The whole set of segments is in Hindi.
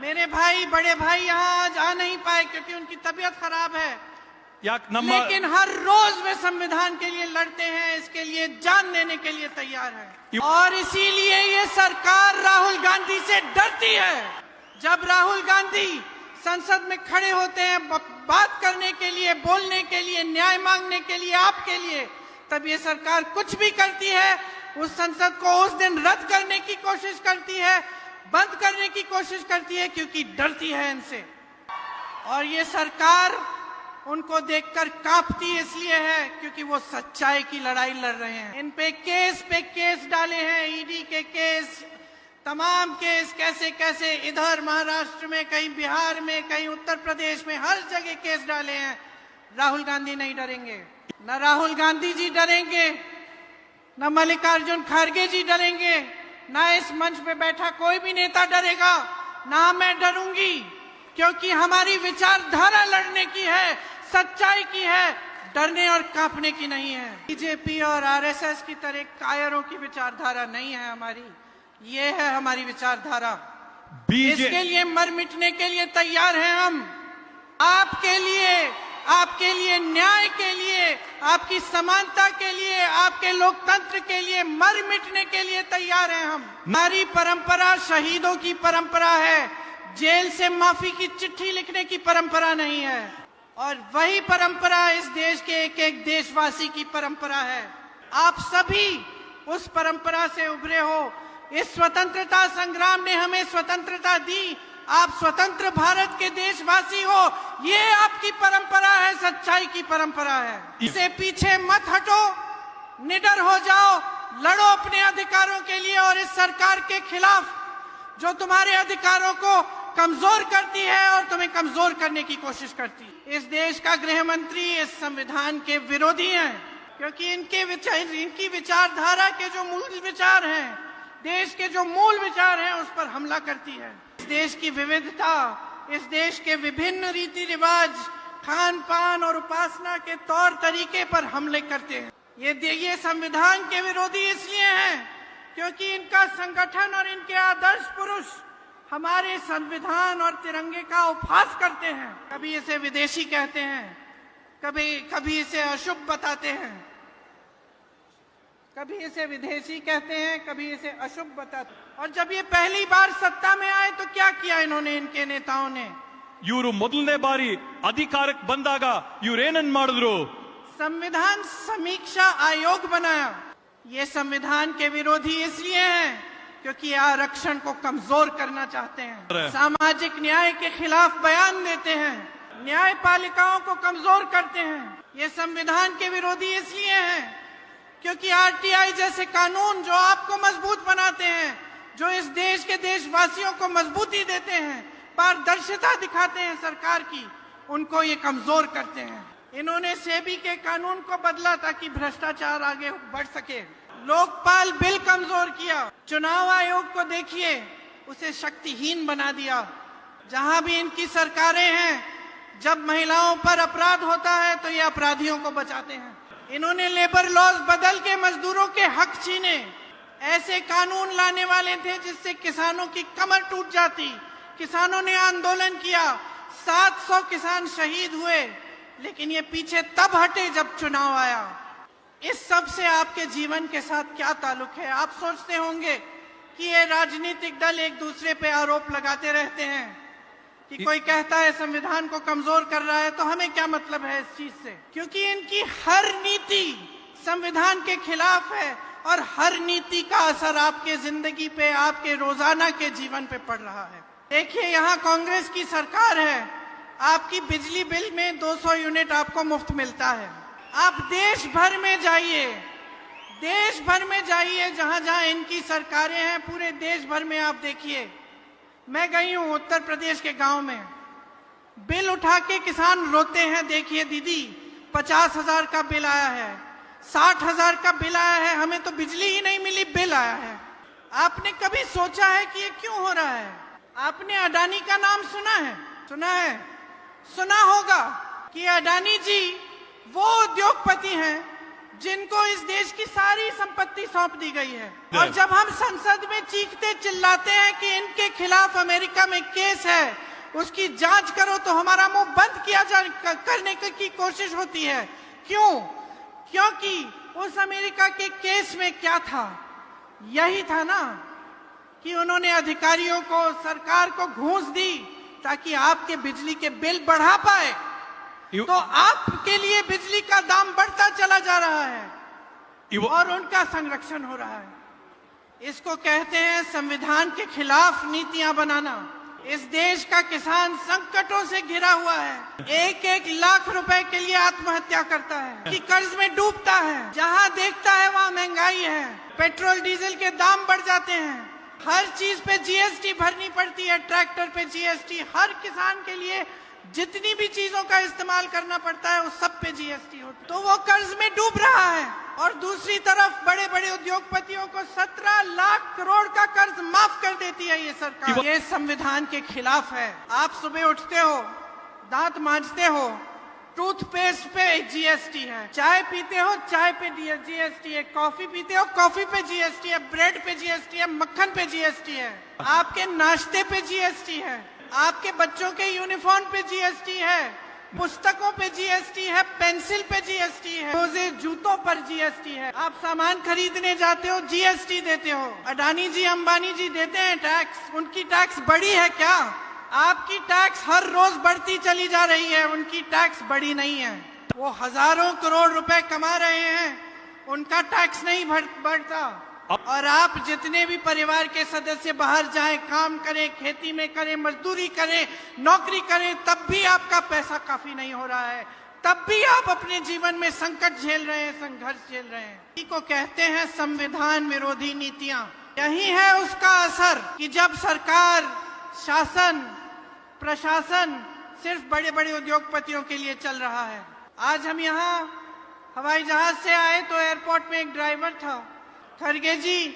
मेरे भाई, बड़े भाई यहाँ आज आ नहीं पाए क्योंकि उनकी तबीयत खराब है, लेकिन हर रोज वे संविधान के लिए लड़ते हैं, इसके लिए जान देने के लिए तैयार है। और इसीलिए ये सरकार राहुल गांधी से डरती है। जब राहुल गांधी संसद में खड़े होते हैं बात करने के लिए, बोलने के लिए, न्याय मांगने के लिए, आपके लिए, तब ये सरकार कुछ भी करती है, उस संसद को उस दिन रद्द करने की कोशिश करती है, बंद करने की कोशिश करती है, क्योंकि डरती है इनसे। और ये सरकार उनको देखकर कांपती इसलिए है क्योंकि वो सच्चाई की लड़ाई लड़ रहे हैं। इन पे केस डाले हैं, ईडी के केस, तमाम केस, कैसे कैसे, इधर महाराष्ट्र में, कहीं बिहार में, कहीं उत्तर प्रदेश में, हर जगह केस डाले हैं। राहुल गांधी नहीं डरेंगे, न राहुल गांधी जी डरेंगे, न मल्लिकार्जुन खड़गे जी डरेंगे, न इस मंच पे बैठा कोई भी नेता डरेगा, ना मैं डरूंगी, क्योंकि हमारी विचारधारा लड़ने की है, सच्चाई की है, डरने और कांपने की नहीं है। बीजेपी और आरएसएस की तरह कायरों की विचारधारा नहीं है हमारी, ये है हमारी विचारधारा। इसके लिए मर मिटने के लिए तैयार हैं हम। आपके लिए न्याय के लिए, आपकी समानता के लिए, आपके लोकतंत्र के लिए मर मिटने के लिए तैयार हैं हम। हमारी परंपरा शहीदों की परंपरा है, जेल से माफी की चिट्ठी लिखने की परंपरा नहीं है। और वही परंपरा इस देश के एक एक देशवासी की परंपरा है। आप सभी उस परंपरा से उभरे हो। इस स्वतंत्रता संग्राम ने हमें स्वतंत्रता दी। आप स्वतंत्र भारत के देशवासी हो, ये आपकी परंपरा है, सच्चाई की परंपरा है। इससे पीछे मत हटो, निडर हो जाओ, लड़ो अपने अधिकारों के लिए और इस सरकार के खिलाफ जो तुम्हारे अधिकारों को कमजोर करती है और तुम्हें कमजोर करने की कोशिश करती है। इस देश का गृह मंत्री इस संविधान के विरोधी हैं, क्योंकि इनकी विचारधारा के जो मूल विचार हैं, देश के जो मूल विचार हैं, उस पर हमला करती है। इस देश की विविधता, इस देश के विभिन्न रीति रिवाज, खान पान और उपासना के तौर तरीके पर हमले करते हैं। ये संविधान के विरोधी इसलिए हैं क्योंकि इनका संगठन और इनके आदर्श पुरुष हमारे संविधान और तिरंगे का उपहास करते हैं। कभी इसे विदेशी कहते हैं, कभी इसे अशुभ बताते हैं, कभी इसे विदेशी कहते हैं, कभी इसे अशुभ बताते हैं। और जब ये पहली बार सत्ता में आए तो क्या किया इन्होंने, इनके नेताओं ने? ಇವರು ಮೊದಲನೇ ಬಾರಿ ಅಧಿಕಾರಕ್ಕೆ ಬಂದಾಗ ಇವರೇನನ್ ಮಾಡಿದ್ರು? संविधान समीक्षा आयोग बनाया। ये संविधान के विरोधी इसलिए हैं क्योंकि आरक्षण को कमजोर करना चाहते हैं, सामाजिक न्याय के खिलाफ बयान देते हैं, न्यायपालिकाओं को कमजोर करते हैं। ये संविधान के विरोधी इसलिए हैं क्योंकि आरटीआई जैसे कानून जो आपको मजबूत बनाते हैं, जो इस देश के देशवासियों को मजबूती देते हैं, पारदर्शिता दिखाते हैं सरकार की, उनको ये कमजोर करते हैं। इन्होंने सेबी के कानून को बदला ताकि भ्रष्टाचार आगे बढ़ सके। लोकपाल बिल कमजोर किया। चुनाव आयोग को देखिए, उसे शक्तिहीन बना दिया। जहां भी इनकी सरकारें हैं, जब महिलाओं पर अपराध होता है तो ये अपराधियों को बचाते हैं। इन्होंने लेबर लॉज बदल के मजदूरों के हक छीने। ऐसे कानून लाने वाले थे जिससे किसानों की कमर टूट जाती। किसानों ने आंदोलन किया, 700 किसान शहीद हुए, लेकिन ये पीछे तब हटे जब चुनाव आया। इस सब से आपके जीवन के साथ क्या ताल्लुक है? आप सोचते होंगे कि ये राजनीतिक दल एक दूसरे पे आरोप लगाते रहते हैं कि कोई कहता है संविधान को कमजोर कर रहा है, तो हमें क्या मतलब है इस चीज से? क्योंकि इनकी हर नीति संविधान के खिलाफ है और हर नीति का असर आपके जिंदगी पे, आपके रोजाना के जीवन पे पड़ रहा है। देखिए, यहाँ कांग्रेस की सरकार है, आपकी बिजली बिल में 200 यूनिट आपको मुफ्त मिलता है। आप देश भर में जाइए, जहां जहां इनकी सरकारें हैं, पूरे देश भर में आप देखिए। मैं गई हूं उत्तर प्रदेश के गांव में, बिल उठा के किसान रोते हैं, देखिए दीदी 50,000 का बिल आया है, 60,000 का बिल आया है, हमें तो बिजली ही नहीं मिली, बिल आया है। आपने कभी सोचा है कि ये क्यों हो रहा है? आपने अडानी का नाम सुना है? सुना होगा कि अडानी जी वो उद्योगपति हैं जिनको इस देश की सारी संपत्ति सौंप दी गई है। और जब हम संसद में चीखते चिल्लाते हैं कि इनके खिलाफ अमेरिका में केस है, उसकी जांच करो, तो हमारा मुंह बंद करने की कोशिश होती है। क्यों? क्योंकि उस अमेरिका के केस में क्या था? यही था ना कि उन्होंने अधिकारियों को, सरकार को घूस दी ताकि आपके बिजली के बिल बढ़ा पाए। तो आपके लिए बिजली का दाम बढ़ता चला जा रहा है और उनका संरक्षण हो रहा है। इसको कहते हैं संविधान के खिलाफ नीतियां बनाना। इस देश का किसान संकटों से घिरा हुआ है, 1-1 लाख रुपए के लिए आत्महत्या करता है, कि कर्ज में डूबता है। जहां देखता है वहां महंगाई है, पेट्रोल डीजल के दाम बढ़ जाते हैं, हर चीज पे जीएसटी भरनी पड़ती है, ट्रैक्टर पे जीएसटी, हर किसान के लिए जितनी भी चीजों का इस्तेमाल करना पड़ता है उस सब पे जीएसटी होती है। तो वो कर्ज में डूब रहा है। और दूसरी तरफ बड़े बड़े उद्योगपतियों को 17 लाख करोड़ का कर्ज माफ कर देती है ये सरकार। ये संविधान के खिलाफ है। आप सुबह उठते हो, दांत मांजते हो, टूथपेस्ट पे जीएसटी है, चाय पीते हो, चाय पे जीएसटी है, कॉफी पीते हो, कॉफी पे जीएसटी है, ब्रेड पे जीएसटी है, मक्खन पे जीएसटी है, आपके नाश्ते पे जीएसटी है, आपके बच्चों के यूनिफॉर्म पे जीएसटी है, पुस्तकों पे जीएसटी है, पेंसिल पे जीएसटी है, रोजे जूतों पर जीएसटी है। आप सामान खरीदने जाते हो, जीएसटी देते हो। अडानी जी, अंबानी जी देते हैं टैक्स, उनकी टैक्स बढ़ी है क्या? आपकी टैक्स हर रोज बढ़ती चली जा रही है, उनकी टैक्स बढ़ी नहीं है। वो हजारों करोड़ रुपए कमा रहे हैं, उनका टैक्स नहीं बढ़ता। और आप जितने भी परिवार के सदस्य बाहर जाएं, काम करें, खेती में करें, मजदूरी करें, नौकरी करें, तब भी आपका पैसा काफी नहीं हो रहा है, तब भी आप अपने जीवन में संकट झेल रहे हैं, संघर्ष झेल रहे हैं। इसी को कहते हैं संविधान विरोधी नीतियां। यही है उसका असर कि जब सरकार, शासन, प्रशासन सिर्फ बड़े बड़े उद्योगपतियों के लिए चल रहा है। आज हम यहाँ हवाई जहाज से आए तो एयरपोर्ट में एक ड्राइवर था, खरगे जी,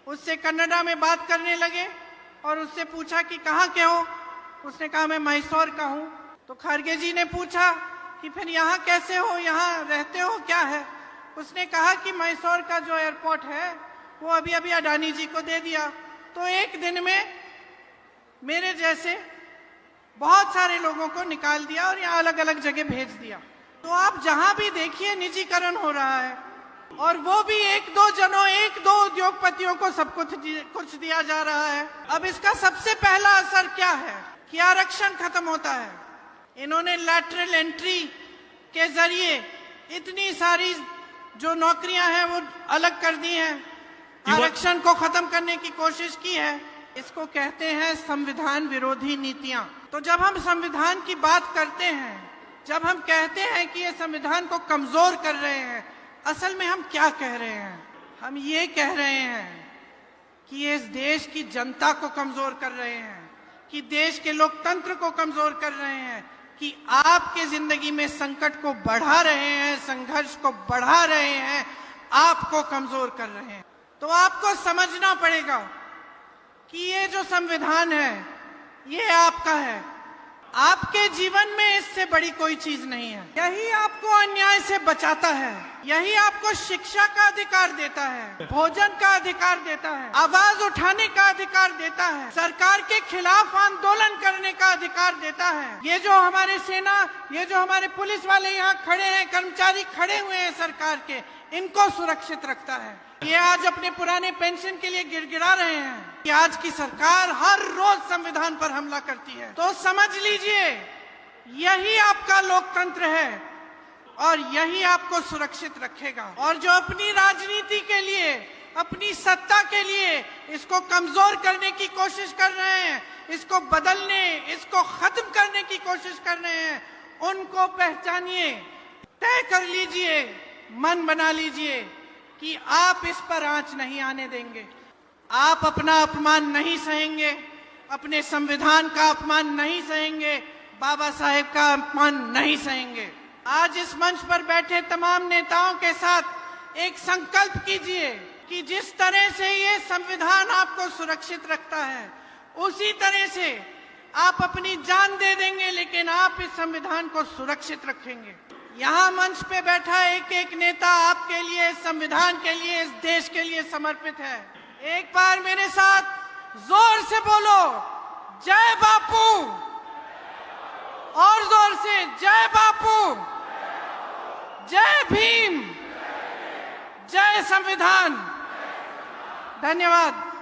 उससे कन्नड़ा में बात करने लगे और उससे पूछा कि कहाँ के हो? उसने कहा मैं मैसूर का हूँ। तो खरगे जी ने पूछा कि फिर यहाँ कैसे हो, यहाँ रहते हो क्या है? उसने कहा कि मैसूर का जो एयरपोर्ट है वो अभी अभी अडानी जी को दे दिया, तो एक दिन में मेरे जैसे बहुत सारे लोगों को निकाल दिया और यहाँ अलग अलग जगह भेज दिया। तो आप जहां भी देखिए निजीकरण हो रहा है, और वो भी 1-2 जनों, 1-2 उद्योगपतियों को सब कुछ दिया जा रहा है। अब इसका सबसे पहला असर क्या है कि आरक्षण खत्म होता है। इन्होंने लैटरल एंट्री के जरिए इतनी सारी जो नौकरियां हैं वो अलग कर दी हैं, आरक्षण को खत्म करने की कोशिश की है। इसको कहते हैं संविधान विरोधी नीतियां। तो जब हम संविधान की बात करते हैं, जब हम कहते हैं कि ये संविधान को कमजोर कर रहे हैं, असल में हम क्या कह रहे हैं? हम ये कह रहे हैं कि ये इस देश की जनता को कमजोर कर रहे हैं, कि देश के लोकतंत्र को कमजोर कर रहे हैं, कि आपके जिंदगी में संकट को बढ़ा रहे हैं, संघर्ष को बढ़ा रहे हैं, आपको कमजोर कर रहे हैं। तो आपको समझना पड़ेगा कि ये जो संविधान है ये आपका है, आपके जीवन में इससे बड़ी कोई चीज नहीं है। यही आपको अन्याय से बचाता है, यही आपको शिक्षा का अधिकार देता है, भोजन का अधिकार देता है, आवाज उठाने का अधिकार देता है, सरकार के खिलाफ आंदोलन करने का अधिकार देता है। ये जो हमारे सेना, ये जो हमारे पुलिस वाले यहाँ खड़े हैं, कर्मचारी खड़े हुए हैं सरकार के, इनको सुरक्षित रखता है। ये आज अपने पुराने पेंशन के लिए गिड़गिड़ा रहे हैं कि आज की सरकार हर रोज संविधान पर हमला करती है। तो समझ लीजिए यही आपका लोकतंत्र है और यही आपको सुरक्षित रखेगा। और जो अपनी राजनीति के लिए, अपनी सत्ता के लिए इसको कमजोर करने की कोशिश कर रहे हैं, इसको बदलने, इसको खत्म करने की कोशिश कर रहे हैं, उनको पहचानिए, तय कर लीजिए, मन बना लीजिए कि आप इस पर आंच नहीं आने देंगे। आप अपना अपमान नहीं सहेंगे, अपने संविधान का अपमान नहीं सहेंगे, बाबा साहेब का अपमान नहीं सहेंगे। आज इस मंच पर बैठे तमाम नेताओं के साथ एक संकल्प कीजिए कि जिस तरह से ये संविधान आपको सुरक्षित रखता है, उसी तरह से आप अपनी जान दे देंगे, लेकिन आप इस संविधान को सुरक्षित रखेंगे। यहाँ मंच पे बैठा एक एक नेता आपके लिए, संविधान के लिए, इस देश के लिए समर्पित है। एक बार मेरे साथ जोर से बोलो, जय बापू, और जोर से, जय बापू, जय भीम, जय संविधान। धन्यवाद।